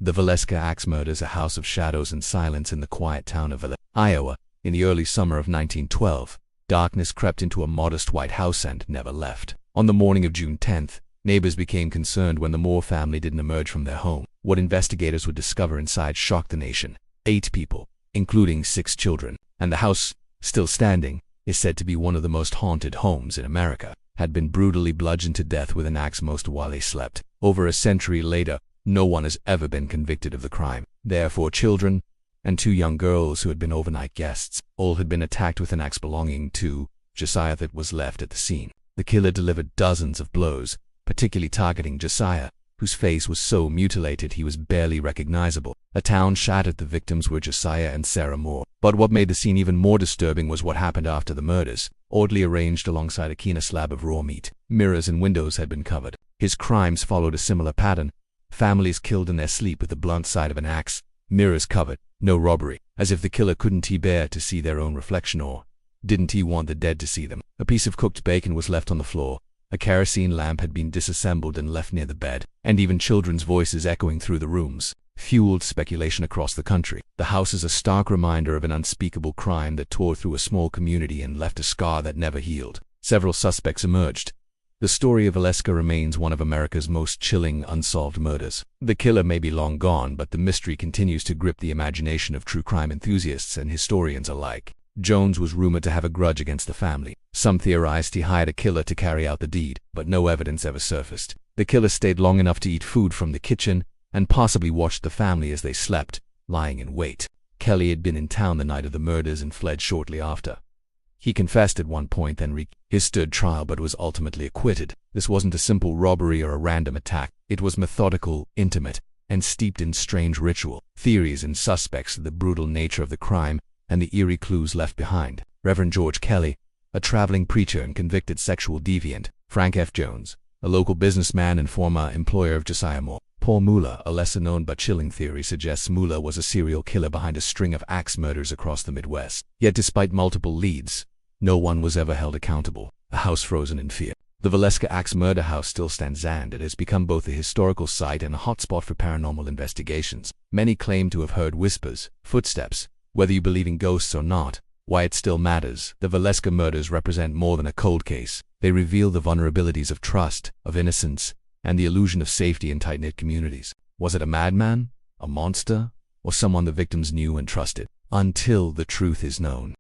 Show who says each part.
Speaker 1: The Villisca Axe Murders, a house of shadows and silence in the quiet town of Villisca, Iowa. In the early summer of 1912, darkness crept into a modest white house and never left. On the morning of June 10th, neighbors became concerned when the Moore family didn't emerge from their home. What investigators would discover inside shocked the nation. 8 people, including 6 children, and the house, still standing, is said to be one of the most haunted homes in America, had been brutally bludgeoned to death with an axe most while they slept. Over a century later, no one has ever been convicted of the crime. There are 4 children and 2 young girls who had been overnight guests. All had been attacked with an axe belonging to Josiah that was left at the scene. The killer delivered dozens of blows, particularly targeting Josiah, whose face was so mutilated he was barely recognizable. A town shattered. The victims were Josiah and Sarah Moore. But what made the scene even more disturbing was what happened after the murders. Oddly arranged alongside a keen slab of raw meat, mirrors and windows had been covered. His crimes followed a similar pattern. Families killed in their sleep with the blunt side of an axe, mirrors covered, no robbery, as if the killer couldn't he bear to see their own reflection, or didn't he want the dead to see them. A piece of cooked bacon was left on the floor, a kerosene lamp had been disassembled and left near the bed, and even children's voices echoing through the rooms fueled speculation across the country. The house is a stark reminder of an unspeakable crime that tore through a small community and left a scar that never healed. Several suspects emerged. The story of Villisca remains one of America's most chilling unsolved murders. The killer may be long gone, but the mystery continues to grip the imagination of true crime enthusiasts and historians alike. Jones was rumored to have a grudge against the family. Some theorized he hired a killer to carry out the deed, but no evidence ever surfaced. The killer stayed long enough to eat food from the kitchen and possibly watched the family as they slept, lying in wait. Kelly had been in town the night of the murders and fled shortly after. He confessed at one point, then he stood trial but was ultimately acquitted. This wasn't a simple robbery or a random attack. It was methodical, intimate, and steeped in strange ritual. Theories and suspects, the brutal nature of the crime, and the eerie clues left behind. Reverend George Kelly, a traveling preacher and convicted sexual deviant. Frank F. Jones, a local businessman and former employer of Josiah Moore. Paul Muller, a lesser-known but chilling theory suggests Muller was a serial killer behind a string of axe murders across the Midwest. Yet despite multiple leads, no one was ever held accountable. A house frozen in fear. The Villisca Axe Murder House still stands, and it has become both a historical site and a hotspot for paranormal investigations. Many claim to have heard whispers, footsteps. Whether you believe in ghosts or not, why it still matters. The Villisca murders represent more than a cold case. They reveal the vulnerabilities of trust, of innocence, and the illusion of safety in tight-knit communities. Was it a madman, a monster, or someone the victims knew and trusted? Until the truth is known.